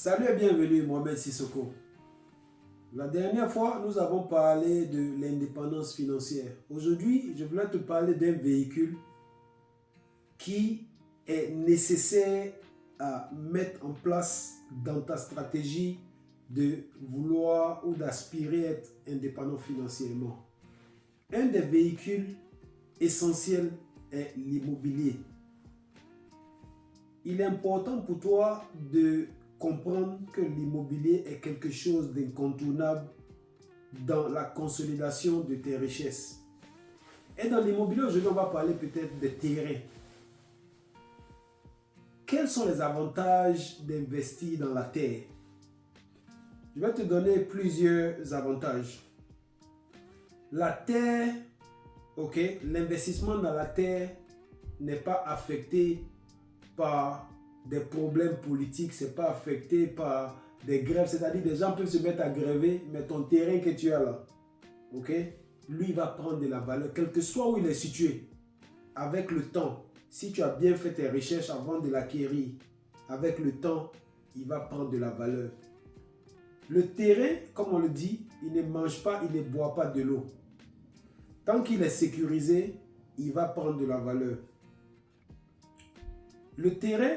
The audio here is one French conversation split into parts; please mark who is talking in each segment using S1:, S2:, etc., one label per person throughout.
S1: Salut et bienvenue, Mohamed Sissoko. La dernière fois, nous avons parlé de l'indépendance financière. Aujourd'hui, je voulais te parler d'un véhicule qui est nécessaire à mettre en place dans ta stratégie de vouloir ou d'aspirer à être indépendant financièrement. Un des véhicules essentiels est l'immobilier. Il est important pour toi de comprendre que l'immobilier est quelque chose d'incontournable dans la consolidation de tes richesses. Et dans l'immobilier, aujourd'hui, on va parler peut-être des terrains. Quels sont les avantages d'investir dans la terre? Je vais te donner plusieurs avantages. La terre, l'investissement dans la terre n'est pas affecté par des problèmes politiques, c'est pas affecté par des grèves, c'est-à-dire des gens peuvent se mettre à gréver, mais ton terrain que tu as là, lui va prendre de la valeur, quel que soit où il est situé. Avec le temps, si tu as bien fait tes recherches avant de l'acquérir, avec le temps, il va prendre de la valeur. Le terrain, comme on le dit, il ne mange pas, il ne boit pas de l'eau. Tant qu'il est sécurisé, il va prendre de la valeur. Le terrain,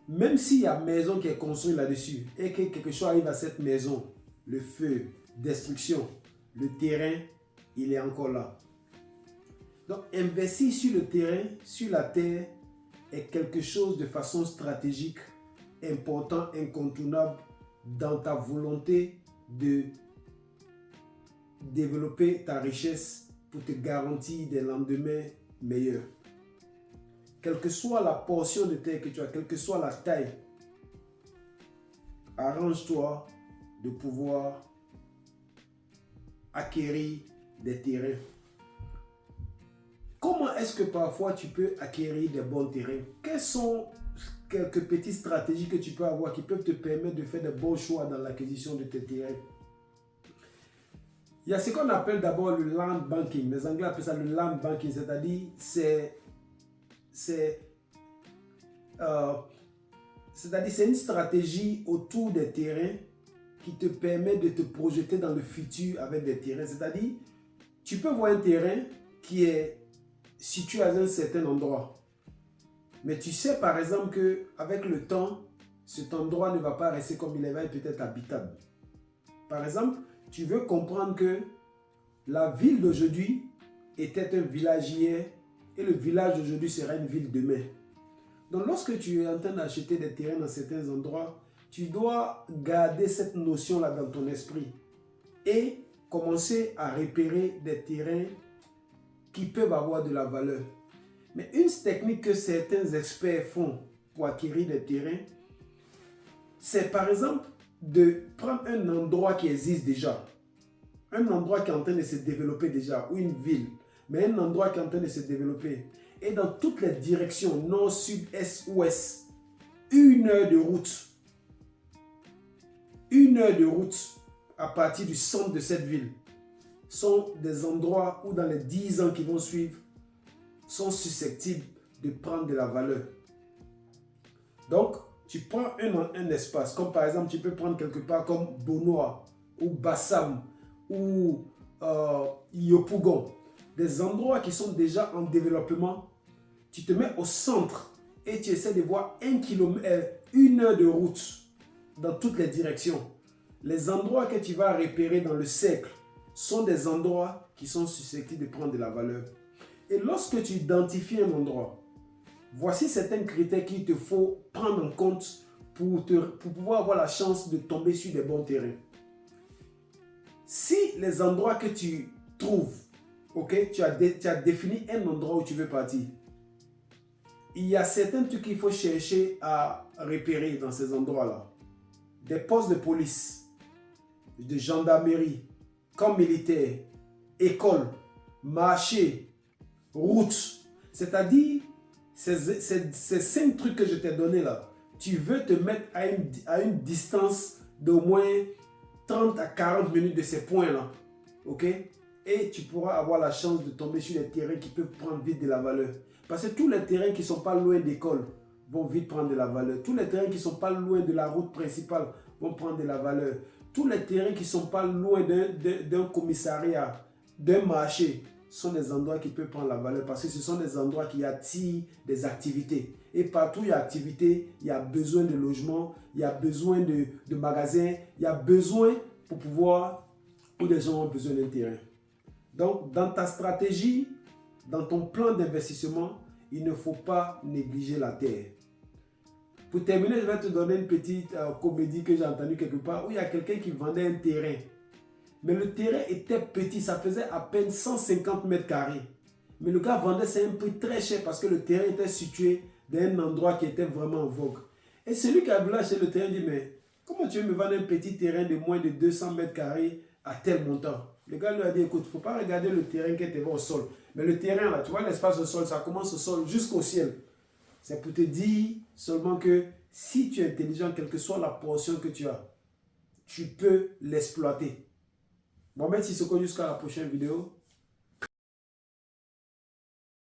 S1: même s'il y a une maison qui est construite là-dessus et que quelque chose arrive à cette maison, le feu, destruction, le terrain, il est encore là. Donc, investir sur le terrain, sur la terre, est quelque chose de façon stratégique, important, incontournable dans ta volonté de développer ta richesse pour te garantir des lendemains meilleurs. Quelle que soit la portion de terre que tu as, quelle que soit la taille, arrange-toi de pouvoir acquérir des terrains. Comment est-ce que parfois tu peux acquérir des bons terrains? Quelles sont quelques petites stratégies que tu peux avoir qui peuvent te permettre de faire de bons choix dans l'acquisition de tes terrains? Il y a ce qu'on appelle d'abord le land banking. Les Anglais appellent ça le land banking, c'est-à-dire c'est une stratégie autour des terrains qui te permet de te projeter dans le futur avec des terrains. C'est-à-dire, tu peux voir un terrain qui est situé à un certain endroit. Mais tu sais par exemple qu'avec le temps, cet endroit ne va pas rester comme il est, va être peut-être habitable. Par exemple, tu veux comprendre que la ville d'aujourd'hui était un village hier et le village d'aujourd'hui sera une ville demain. Donc lorsque tu es en train d'acheter des terrains dans certains endroits, tu dois garder cette notion-là dans ton esprit et commencer à repérer des terrains qui peuvent avoir de la valeur. Mais une technique que certains experts font pour acquérir des terrains, c'est par exemple de prendre un endroit qui existe déjà, un endroit qui est en train de se développer déjà, ou une ville, mais un endroit qui est en train de se développer. Et dans toutes les directions, nord, sud, est, ouest, 1 heure de route. 1 heure de route à partir du centre de cette ville sont des endroits où dans les 10 ans qui vont suivre, sont susceptibles de prendre de la valeur. Donc, tu prends un espace, comme par exemple, tu peux prendre quelque part comme Bonoa, ou Bassam, ou Yopougon. Des endroits qui sont déjà en développement, tu te mets au centre et tu essaies de voir 1 heure de route dans toutes les directions. Les endroits que tu vas repérer dans le cercle sont des endroits qui sont susceptibles de prendre de la valeur. Et lorsque tu identifies un endroit, voici certains critères qu'il te faut prendre en compte pour pouvoir avoir la chance de tomber sur des bons terrains. Si les endroits que tu trouves, tu as défini un endroit où tu veux partir, il y a certains trucs qu'il faut chercher à repérer dans ces endroits-là. Des postes de police, de gendarmerie, camps militaires, écoles, marchés, routes. C'est-à-dire, ces 5 trucs que je t'ai donnés là, tu veux te mettre à une distance d'au moins 30 à 40 minutes de ces points-là. Et tu pourras avoir la chance de tomber sur des terrains qui peuvent prendre vite de la valeur. Parce que tous les terrains qui ne sont pas loin d'école vont vite prendre de la valeur. Tous les terrains qui ne sont pas loin de la route principale vont prendre de la valeur. Tous les terrains qui ne sont pas loin d'un commissariat, d'un marché, sont des endroits qui peuvent prendre la valeur parce que ce sont des endroits qui attirent des activités. Et partout où il y a activité, il y a besoin de logement, il y a besoin de magasins, il y a besoin pour pouvoir, où les gens ont besoin d'un terrain. Donc, dans ta stratégie, dans ton plan d'investissement, il ne faut pas négliger la terre. Pour terminer, je vais te donner une petite comédie que j'ai entendue quelque part où il y a quelqu'un qui vendait un terrain. Mais le terrain était petit, ça faisait à peine 150 mètres carrés. Mais le gars vendait ça un peu très cher parce que le terrain était situé dans un endroit qui était vraiment en vogue. Et celui qui a voulu acheter le terrain dit, mais comment tu veux me vendre un petit terrain de moins de 200 mètres carrés à tel montant? Le gars lui a dit, écoute, il ne faut pas regarder le terrain qui était au sol. Mais le terrain, là, tu vois l'espace au sol, ça commence au sol jusqu'au ciel. C'est pour te dire seulement que si tu es intelligent, quelle que soit la portion que tu as, tu peux l'exploiter. Bon, merci Sissoko, jusqu'à la prochaine vidéo.